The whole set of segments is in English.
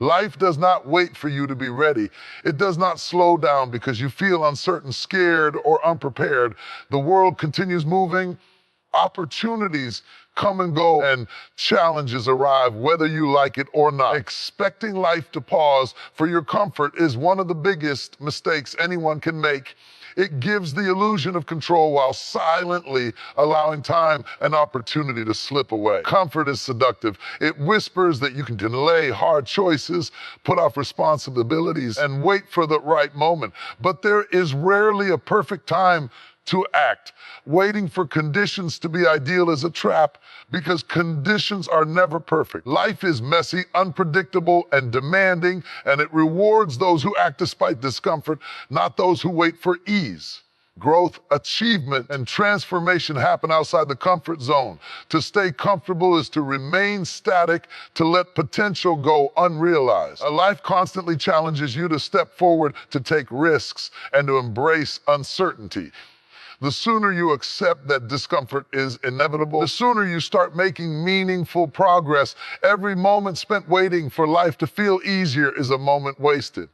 Life does not wait for you to be ready. It does not slow down because you feel uncertain, scared, or unprepared. The world continues moving. Opportunities come and go, and challenges arrive whether you like it or not. Expecting life to pause for your comfort is one of the biggest mistakes anyone can make. It gives the illusion of control while silently allowing time and opportunity to slip away. Comfort is seductive. It whispers that you can delay hard choices, put off responsibilities, and wait for the right moment. But there is rarely a perfect time to act. Waiting for conditions to be ideal is a trap because conditions are never perfect. Life is messy, unpredictable, and demanding, and it rewards those who act despite discomfort, not those who wait for ease. Growth, achievement, and transformation happen outside the comfort zone. To stay comfortable is to remain static, to let potential go unrealized. A life constantly challenges you to step forward, to take risks, and to embrace uncertainty. The sooner you accept that discomfort is inevitable, the sooner you start making meaningful progress. Every moment spent waiting for life to feel easier is a moment wasted.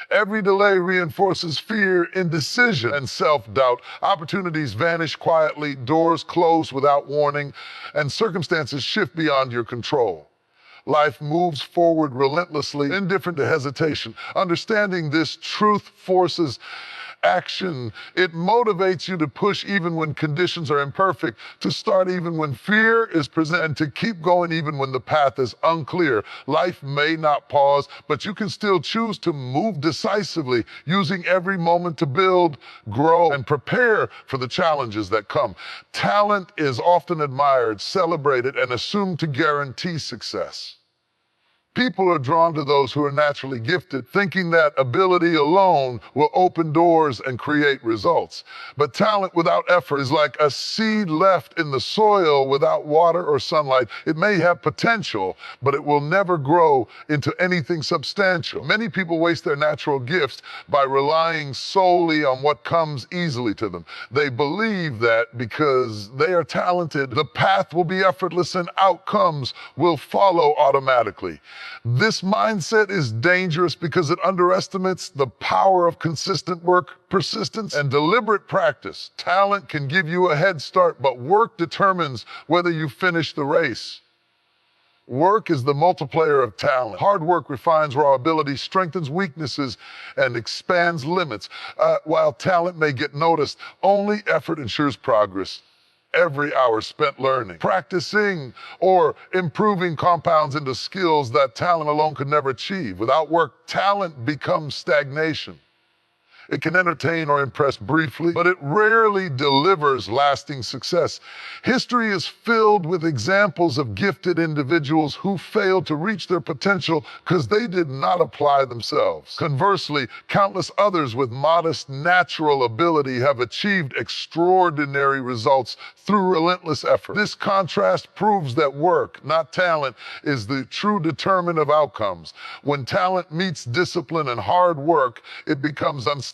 Every delay reinforces fear, indecision, and self-doubt. Opportunities vanish quietly, doors close without warning, and circumstances shift beyond your control. Life moves forward relentlessly, indifferent to hesitation. Understanding this truth forces action. It motivates you to push even when conditions are imperfect, to start even when fear is present, and to keep going even when the path is unclear. Life may not pause, but you can still choose to move decisively, using every moment to build, grow, and prepare for the challenges that come. Talent is often admired, celebrated, and assumed to guarantee success. People are drawn to those who are naturally gifted, thinking that ability alone will open doors and create results. But talent without effort is like a seed left in the soil without water or sunlight. It may have potential, but it will never grow into anything substantial. Many people waste their natural gifts by relying solely on what comes easily to them. They believe that because they are talented, the path will be effortless and outcomes will follow automatically. This mindset is dangerous because it underestimates the power of consistent work, persistence, and deliberate practice. Talent can give you a head start, but work determines whether you finish the race. Work is the multiplier of talent. Hard work refines raw ability, strengthens weaknesses, and expands limits. While talent may get noticed, only effort ensures progress. Every hour spent learning, practicing, or improving compounds into skills that talent alone could never achieve. Without work, talent becomes stagnation. It can entertain or impress briefly, but it rarely delivers lasting success. History is filled with examples of gifted individuals who failed to reach their potential because they did not apply themselves. Conversely, countless others with modest natural ability have achieved extraordinary results through relentless effort. This contrast proves that work, not talent, is the true determinant of outcomes. When talent meets discipline and hard work, it becomes unstoppable.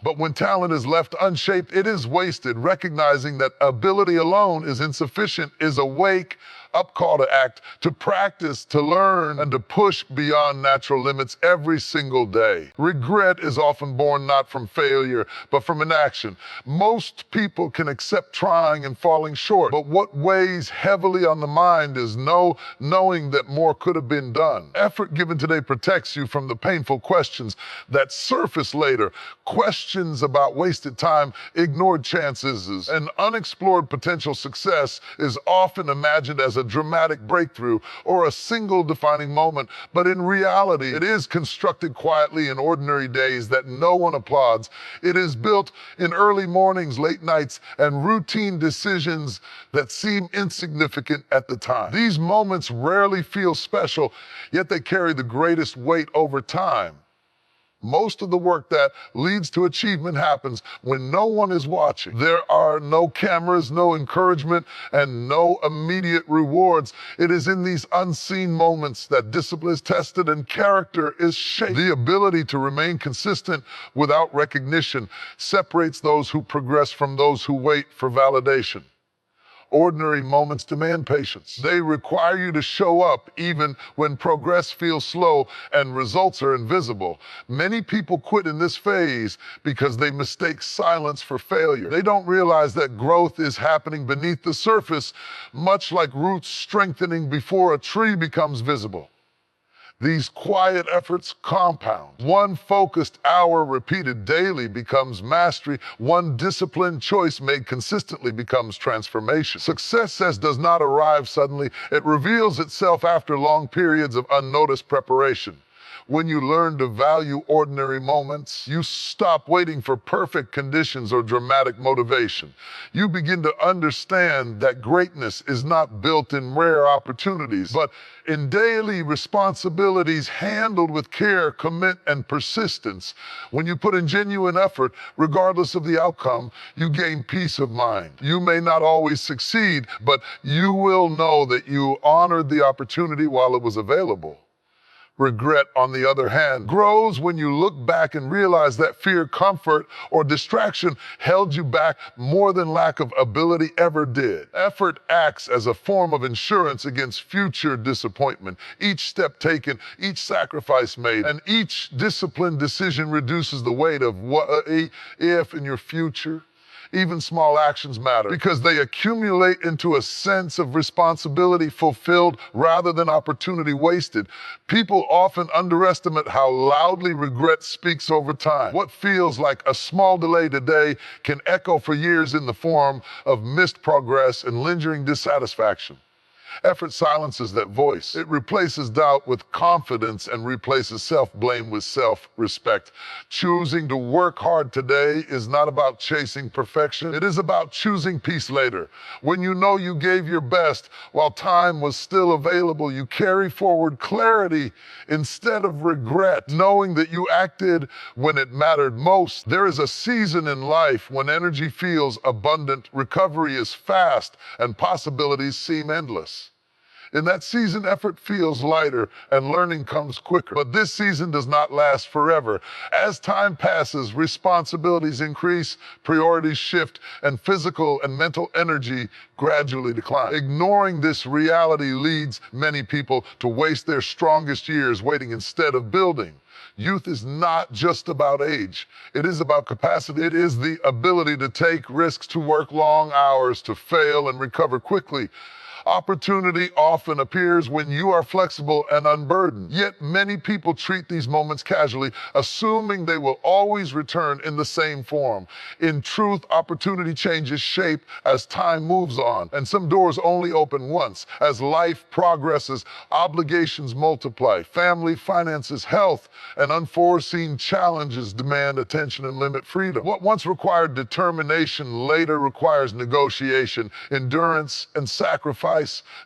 But when talent is left unshaped, it is wasted. Recognizing that ability alone is insufficient is a wake-up call to act, to practice, to learn, and to push beyond natural limits every single day. Regret is often born not from failure, but from inaction. Most people can accept trying and falling short, but what weighs heavily on the mind is knowing that more could have been done. Effort given today protects you from the painful questions that surface later. Questions about wasted time, ignored chances, and unexplored potential success is often imagined as a dramatic breakthrough or a single defining moment, but in reality, it is constructed quietly in ordinary days that no one applauds. It is built in early mornings, late nights, and routine decisions that seem insignificant at the time. These moments rarely feel special, yet they carry the greatest weight over time. Most of the work that leads to achievement happens when no one is watching. There are no cameras, no encouragement, and no immediate rewards. It is in these unseen moments that discipline is tested and character is shaped. The ability to remain consistent without recognition separates those who progress from those who wait for validation. Ordinary moments demand patience. They require you to show up even when progress feels slow and results are invisible. Many people quit in this phase because they mistake silence for failure. They don't realize that growth is happening beneath the surface, much like roots strengthening before a tree becomes visible. These quiet efforts compound. One focused hour repeated daily becomes mastery. One disciplined choice made consistently becomes transformation. Success does not arrive suddenly. It reveals itself after long periods of unnoticed preparation. When you learn to value ordinary moments, you stop waiting for perfect conditions or dramatic motivation. You begin to understand that greatness is not built in rare opportunities, but in daily responsibilities handled with care, commitment, and persistence. When you put in genuine effort, regardless of the outcome, you gain peace of mind. You may not always succeed, but you will know that you honored the opportunity while it was available. Regret, on the other hand, grows when you look back and realize that fear, comfort, or distraction held you back more than lack of ability ever did. Effort acts as a form of insurance against future disappointment. Each step taken, each sacrifice made, and each disciplined decision reduces the weight of what if in your future. Even small actions matter because they accumulate into a sense of responsibility fulfilled rather than opportunity wasted. People often underestimate how loudly regret speaks over time. What feels like a small delay today can echo for years in the form of missed progress and lingering dissatisfaction. Effort silences that voice. It replaces doubt with confidence and replaces self-blame with self-respect. Choosing to work hard today is not about chasing perfection. It is about choosing peace later. When you know you gave your best while time was still available, you carry forward clarity instead of regret, knowing that you acted when it mattered most. There is a season in life when energy feels abundant, recovery is fast, and possibilities seem endless. In that season, effort feels lighter and learning comes quicker. But this season does not last forever. As time passes, responsibilities increase, priorities shift, and physical and mental energy gradually decline. Ignoring this reality leads many people to waste their strongest years waiting instead of building. Youth is not just about age. It is about capacity. It is the ability to take risks, to work long hours, to fail and recover quickly. Opportunity often appears when you are flexible and unburdened. Yet many people treat these moments casually, assuming they will always return in the same form. In truth, opportunity changes shape as time moves on, and some doors only open once. As life progresses, obligations multiply. Family, finances, health, and unforeseen challenges demand attention and limit freedom. What once required determination later requires negotiation, endurance, and sacrifice.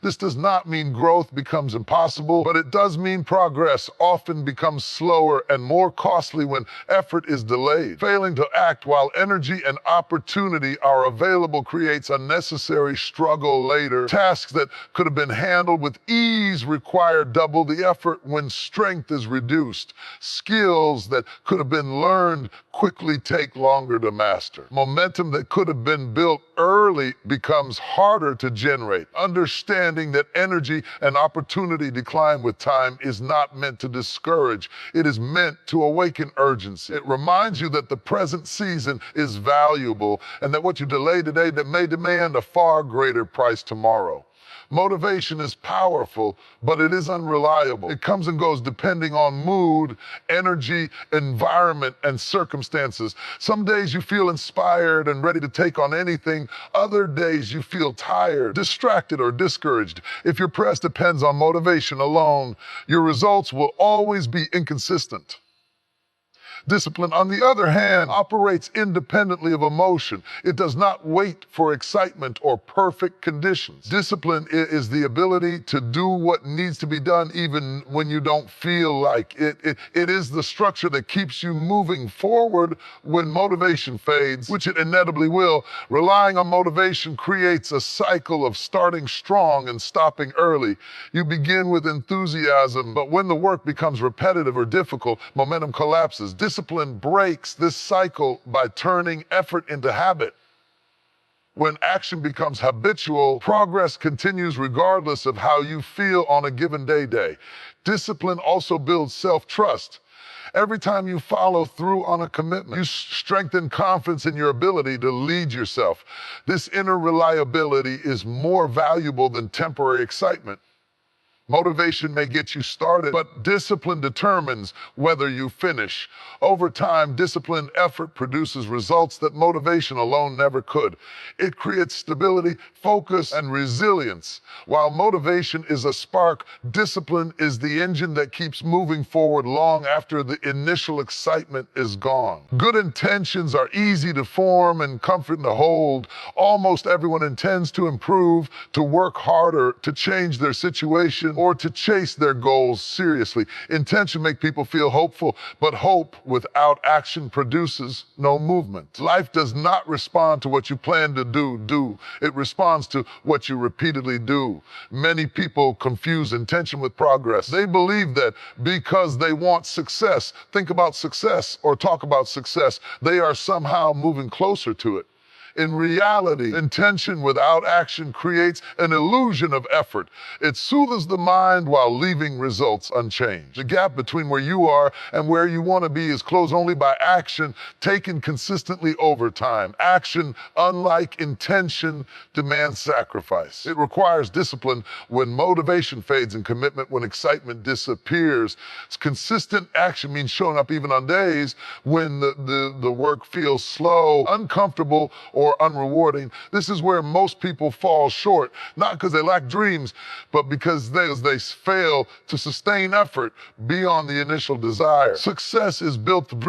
This does not mean growth becomes impossible, but it does mean progress often becomes slower and more costly when effort is delayed. Failing to act while energy and opportunity are available creates unnecessary struggle later. Tasks that could have been handled with ease require double the effort when strength is reduced. Skills that could have been learned quickly take longer to master. Momentum that could have been built early becomes harder to generate. Understanding that energy and opportunity decline with time is not meant to discourage. It is meant to awaken urgency. It reminds you that the present season is valuable and that what you delay today that may demand a far greater price tomorrow. Motivation is powerful, but it is unreliable. It comes and goes depending on mood, energy, environment, and circumstances. Some days you feel inspired and ready to take on anything. Other days you feel tired, distracted, or discouraged. If your press depends on motivation alone, your results will always be inconsistent. Discipline, on the other hand, operates independently of emotion. It does not wait for excitement or perfect conditions. Discipline is the ability to do what needs to be done even when you don't feel like it. It is the structure that keeps you moving forward when motivation fades, which it inevitably will. Relying on motivation creates a cycle of starting strong and stopping early. You begin with enthusiasm, but when the work becomes repetitive or difficult, momentum collapses. Discipline breaks this cycle by turning effort into habit. When action becomes habitual, progress continues regardless of how you feel on a given day. Discipline also builds self-trust. Every time you follow through on a commitment, you strengthen confidence in your ability to lead yourself. This inner reliability is more valuable than temporary excitement. Motivation may get you started, but discipline determines whether you finish. Over time, disciplined effort produces results that motivation alone never could. It creates stability, focus, and resilience. While motivation is a spark, discipline is the engine that keeps moving forward long after the initial excitement is gone. Good intentions are easy to form and comforting to hold. Almost everyone intends to improve, to work harder, to change their situation, or to chase their goals seriously. Intention makes people feel hopeful, but hope without action produces no movement. Life does not respond to what you plan to do. It responds to what you repeatedly do. Many people confuse intention with progress. They believe that because they want success, think about success or talk about success, they are somehow moving closer to it. In reality, intention without action creates an illusion of effort. It soothes the mind while leaving results unchanged. The gap between where you are and where you want to be is closed only by action taken consistently over time. Action, unlike intention, demands sacrifice. It requires discipline when motivation fades and commitment when excitement disappears. Consistent action means showing up even on days when the work feels slow, uncomfortable, or unrewarding. This is where most people fall short, not because they lack dreams, but because they fail to sustain effort beyond the initial desire. Success is built through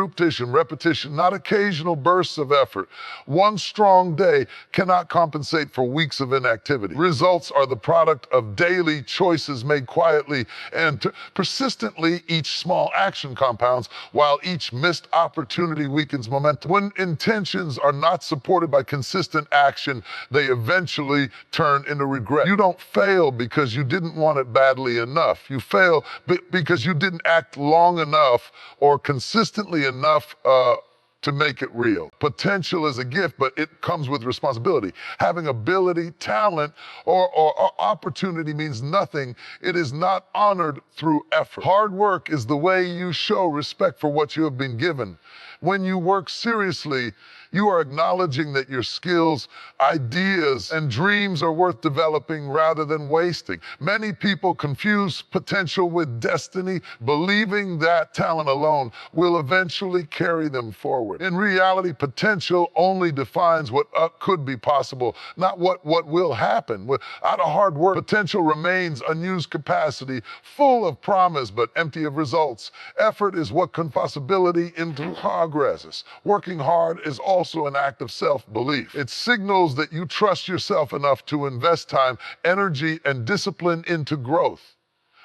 repetition, not occasional bursts of effort. One strong day cannot compensate for weeks of inactivity. Results are the product of daily choices made quietly and persistently. Each small action compounds, while each missed opportunity weakens momentum. When intentions are not supported by consistent action, they eventually turn into regret. You don't fail because you didn't want it badly enough. You fail because you didn't act long enough or consistently enough to make it real. Potential is a gift, but it comes with responsibility. Having ability, talent, or opportunity means nothing. It is not honored through effort. Hard work is the way you show respect for what you have been given. When you work seriously, you are acknowledging that your skills, ideas, and dreams are worth developing rather than wasting. Many people confuse potential with destiny, believing that talent alone will eventually carry them forward. In reality, potential only defines what could be possible, not what will happen. Without a hard work, potential remains unused capacity, full of promise but empty of results. Effort is what converts possibility into progress. Working hard is also an act of self-belief. It signals that you trust yourself enough to invest time, energy, and discipline into growth.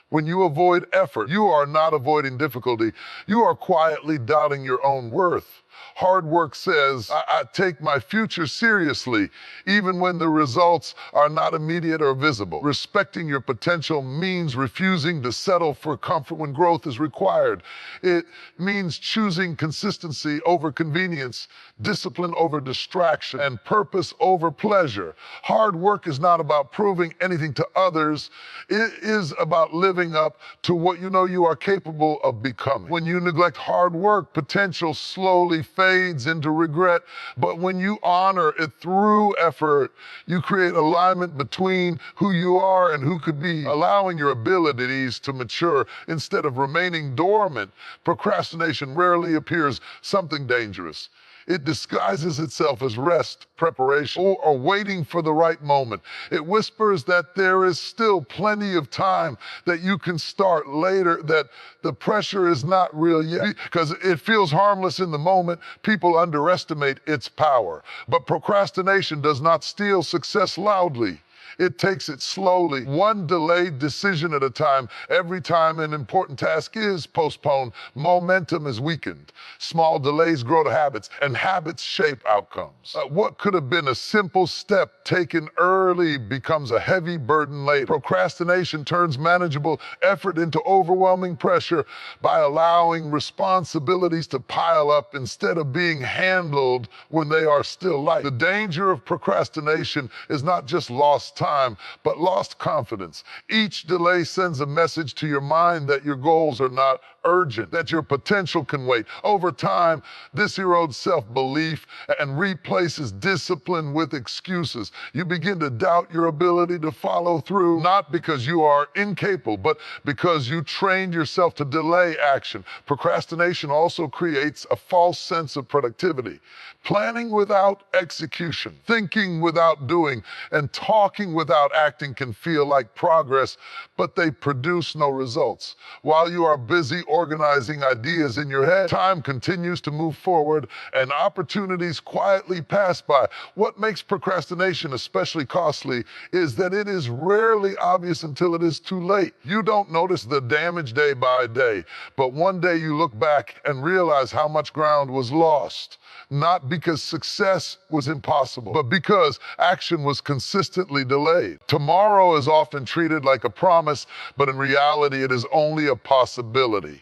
When you avoid effort, you are not avoiding difficulty. You are quietly doubting your own worth. Hard work says, I take my future seriously, even when the results are not immediate or visible. Respecting your potential means refusing to settle for comfort when growth is required. It means choosing consistency over convenience, discipline over distraction, and purpose over pleasure. Hard work is not about proving anything to others. It is about living up to what you know you are capable of becoming. When you neglect hard work, potential slowly fades into regret, but when you honor it through effort, you create alignment between who you are and who could be, allowing your abilities to mature instead of remaining dormant. Procrastination rarely appears something dangerous. It disguises itself as rest, preparation, or waiting for the right moment. It whispers that there is still plenty of time, that you can start later, that the pressure is not real yet. Because it feels harmless in the moment, people underestimate its power. But procrastination does not steal success loudly. It takes it slowly, one delayed decision at a time. Every time an important task is postponed, momentum is weakened. Small delays grow to habits, and habits shape outcomes. What could have been a simple step taken early becomes a heavy burden later. Procrastination turns manageable effort into overwhelming pressure by allowing responsibilities to pile up instead of being handled when they are still light. The danger of procrastination is not just lost time, but lost confidence. Each delay sends a message to your mind that your goals are not urgent, that your potential can wait. Over time, this erodes self-belief and replaces discipline with excuses. You begin to doubt your ability to follow through, not because you are incapable, but because you trained yourself to delay action. Procrastination also creates a false sense of productivity. Planning without execution, thinking without doing, and talking without acting can feel like progress, but they produce no results. While you are busy organizing ideas in your head, time continues to move forward and opportunities quietly pass by. What makes procrastination especially costly is that it is rarely obvious until it is too late. You don't notice the damage day by day, but one day you look back and realize how much ground was lost. Not because success was impossible, but because action was consistently delayed. Tomorrow is often treated like a promise, but in reality, it is only a possibility.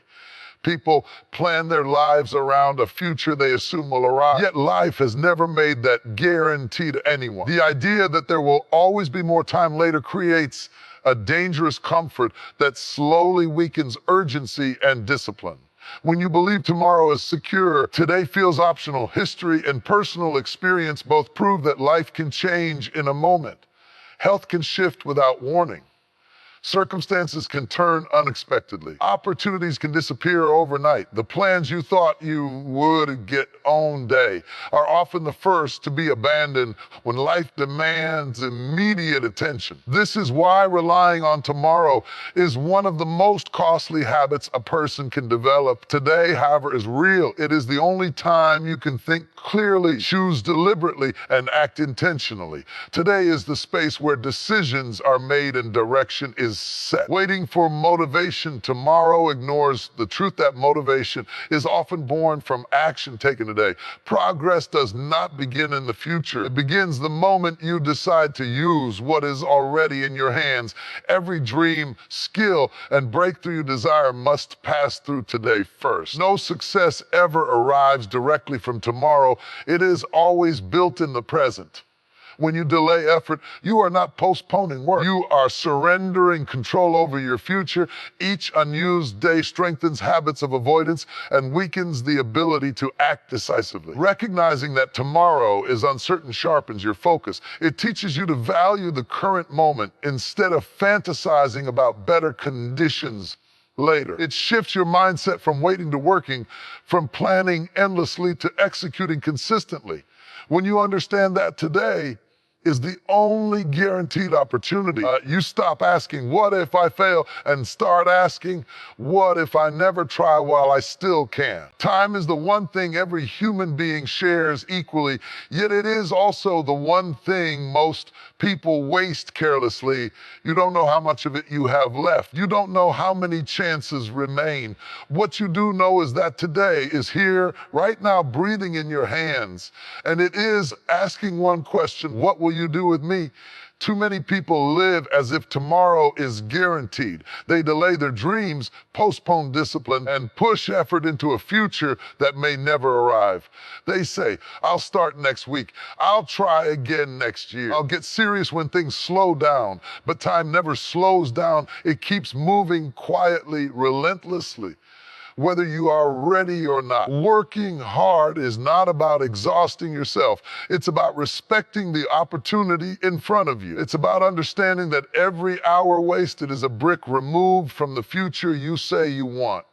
People plan their lives around a future they assume will arrive, yet life has never made that guarantee to anyone. The idea that there will always be more time later creates a dangerous comfort that slowly weakens urgency and discipline. When you believe tomorrow is secure, today feels optional. History and personal experience both prove that life can change in a moment. Health can shift without warning. Circumstances can turn unexpectedly. Opportunities can disappear overnight. The plans you thought you would get on day are often the first to be abandoned when life demands immediate attention. This is why relying on tomorrow is one of the most costly habits a person can develop. Today, however, is real. It is the only time you can think clearly, choose deliberately, and act intentionally. Today is the space where decisions are made and direction is set. Waiting for motivation tomorrow ignores the truth that motivation is often born from action taken today. Progress does not begin in the future. It begins the moment you decide to use what is already in your hands. Every dream, skill, and breakthrough you desire must pass through today first. No success ever arrives directly from tomorrow. It is always built in the present. When you delay effort, you are not postponing work. You are surrendering control over your future. Each unused day strengthens habits of avoidance and weakens the ability to act decisively. Recognizing that tomorrow is uncertain sharpens your focus. It teaches you to value the current moment instead of fantasizing about better conditions later. It shifts your mindset from waiting to working, from planning endlessly to executing consistently. When you understand that today is the only guaranteed opportunity, you stop asking, what if I fail? And start asking, what if I never try while I still can? Time is the one thing every human being shares equally, yet it is also the one thing most people waste carelessly. You don't know how much of it you have left. You don't know how many chances remain. What you do know is that today is here, right now, breathing in your hands. And it is asking one question, what will you do with me? Too many people live as if tomorrow is guaranteed. They delay their dreams, postpone discipline, and push effort into a future that may never arrive. They say, I'll start next week. I'll try again next year. I'll get serious when things slow down. But time never slows down. It keeps moving quietly, relentlessly. Whether you are ready or not. Working hard is not about exhausting yourself. It's about respecting the opportunity in front of you. It's about understanding that every hour wasted is a brick removed from the future you say you want.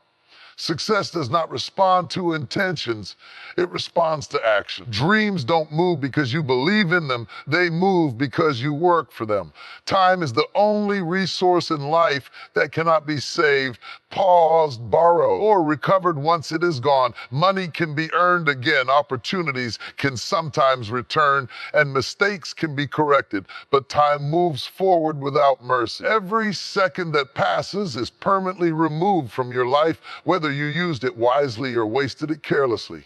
Success does not respond to intentions, it responds to action. Dreams don't move because you believe in them, they move because you work for them. Time is the only resource in life that cannot be saved, paused, borrowed, or recovered once it is gone. Money can be earned again, opportunities can sometimes return, and mistakes can be corrected, but time moves forward without mercy. Every second that passes is permanently removed from your life, whether you used it wisely or wasted it carelessly.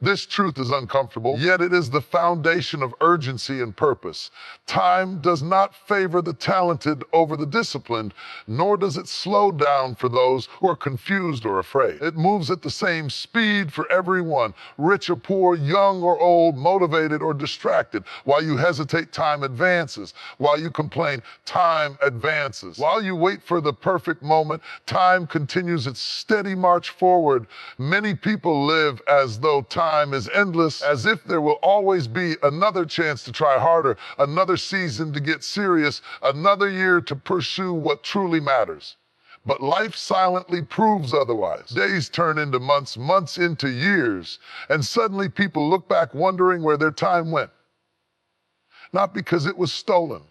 This truth is uncomfortable, yet it is the foundation of urgency and purpose. Time does not favor the talented over the disciplined, nor does it slow down for those who are confused or afraid. It moves at the same speed for everyone, rich or poor, young or old, motivated or distracted. While you hesitate, time advances. While you complain, time advances. While you wait for the perfect moment, time continues its steady march forward. Many people live as though time is endless, as if there will always be another chance to try harder, another season to get serious, another year to pursue what truly matters. But life silently proves otherwise. Days turn into months, months into years, and suddenly people look back wondering where their time went. Not because it was stolen,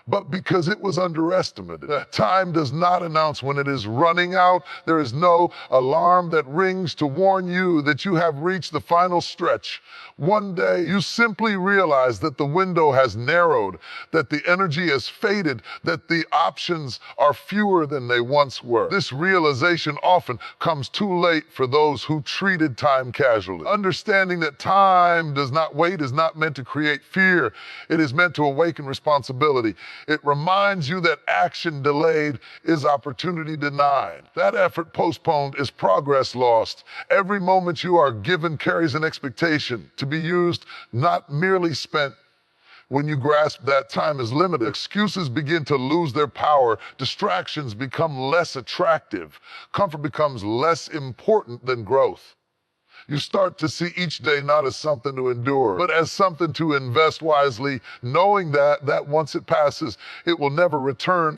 but because it was underestimated. Time does not announce when it is running out. There is no alarm that rings to warn you that you have reached the final stretch. One day, you simply realize that the window has narrowed, that the energy has faded, that the options are fewer than they once were. This realization often comes too late for those who treated time casually. Understanding that time does not wait is not meant to create fear. It is meant to awaken responsibility. It reminds you that action delayed is opportunity denied. That effort postponed is progress lost. Every moment you are given carries an expectation to be used, not merely spent. When you grasp that time is limited, excuses begin to lose their power, distractions become less attractive, comfort becomes less important than growth. You start to see each day not as something to endure, but as something to invest wisely, knowing that once it passes, it will never return.